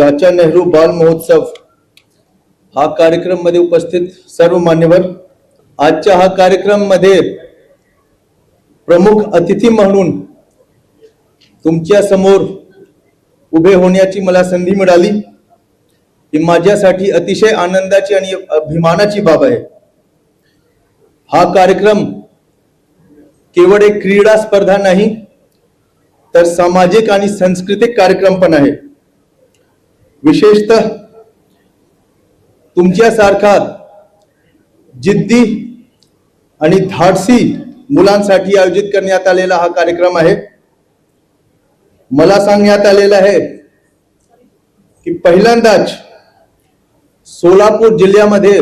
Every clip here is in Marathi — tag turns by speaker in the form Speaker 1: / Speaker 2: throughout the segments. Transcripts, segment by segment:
Speaker 1: चाचा नेहरू बाल महोत्सव हा कार्यक्रम मध्ये उपस्थित सर्व मान्यवर, आजच्या हा कार्यक्रम मध्ये प्रमुख अतिथी म्हणून तुमच्या समोर उभे होण्याची मला संधी मिळाली ही माझ्यासाठी अतिशय आनंदाची आणि अभिमानाची बाब आहे। हा कार्यक्रम केवळ एक क्रीडा स्पर्धा नाही तर सामाजिक आणि सांस्कृतिक कार्यक्रम पण आहे। विशेषतः तुमच्यासारखा जिद्दी आणि धाडसी मुलांसाठी आयोजित करण्यात आलेला हा कार्यक्रम आहे। मला सांगण्यात आलेलं आहे की पहिल्यांदाच सोलापूर जिल्ह्यामध्ये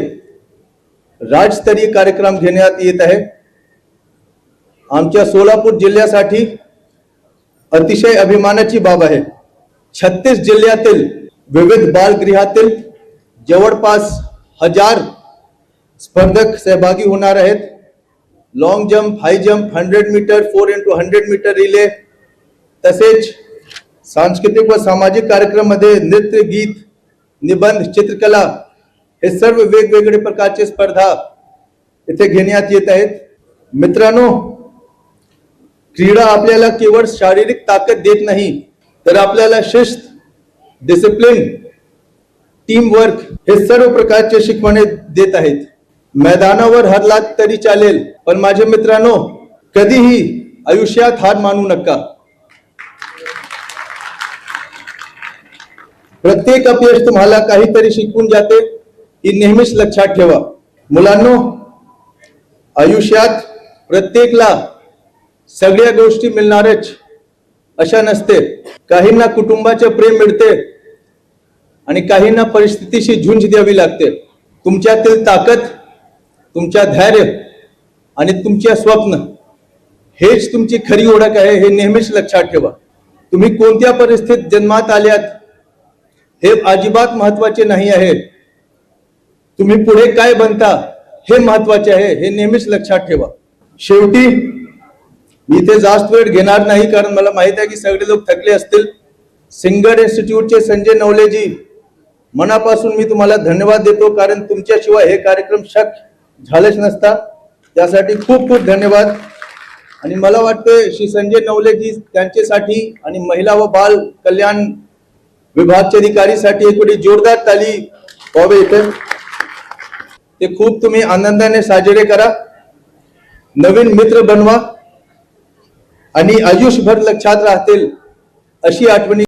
Speaker 1: राज्यस्तरीय कार्यक्रम घेण्यात येत आहे। आमच्या सोलापूर जिल्ह्यासाठी अतिशय अभिमानाची बाब आहे। 36 जिल्ह्यातील विविध बालगृहातील जवळपास 1000 स्पर्धक सहभागी होणार आहेत। Long jump, high jump, 100 metre, 4x100 metre relay, तसेच सांस्कृतिक व सामाजिक कार्यक्रम मध्ये नृत्य, गीत, निबंध, चित्रकला हे सर्व वेगवेगळे प्रकारचे स्पर्धा इथे घेण्यात येत आहेत। मित्रांनो, क्रीडा आपल्याला केवळ शारीरिक ताकद देत नाही तर आपल्याला शिस्त, डिसिप्लिन, टीम वर्क हे सर्व प्रकारचे शिकवणे देत आहेत। मैदानावर हरलात तरी चालेल, पण माझे मित्रांनो, कधीही आयुष्यात हार मानू नका। प्रत्येक अपयश तुम्हाला काहीतरी शिकवून जाते ही नेहमीच लक्षात ठेवा। मुलांनो, आयुष्यात प्रत्येकला सगळ्या गोष्टी मिळणारच अशा नसते। काहींना कुटुंबाचे प्रेम मिळते आणि काहींना परिस्थितीशी झुंज द्यावी लागते। तुमच्यातील ताकद, तुमच्या धैर्य आणि तुमचे स्वप्न हेच तुमची खरी ओळख आहे हे नेहमीच लक्षात ठेवा। तुम्ही कोणत्या परिस्थितीत जन्मात आल्यात हे अजिबात महत्त्वाचे नाही आहे, तुम्ही पुढे काय बनता हे महत्त्वाचे आहे हे नेहमीच लक्षात ठेवा। शेवटी मी इथे जास्त वेळ घेणार नाही कारण मला माहित आहे की सगळे लोक थकले असतील। सिंगर इन्स्टिट्यूटचे संजय नवलेजी, मनापासून मी तुम्हाला धन्यवाद देतो कारण तुमच्याशिवाय हे कार्यक्रम शक्य झालेच नसता। त्यासाठी खूप खूप धन्यवाद। आणि मला वाटतं श्री संजय नवलेजी त्यांच्यासाठी आणि महिला व बाल कल्याण विभागचे अधिकारीसाठी एक वेळी जोरदार ताली व्हावी इथे। ते खूप तुम्ही आनंदाने साजरे करा, नवीन मित्र बनवा आणि आयुष्यभर लक्षात राहतील अशी आठवणी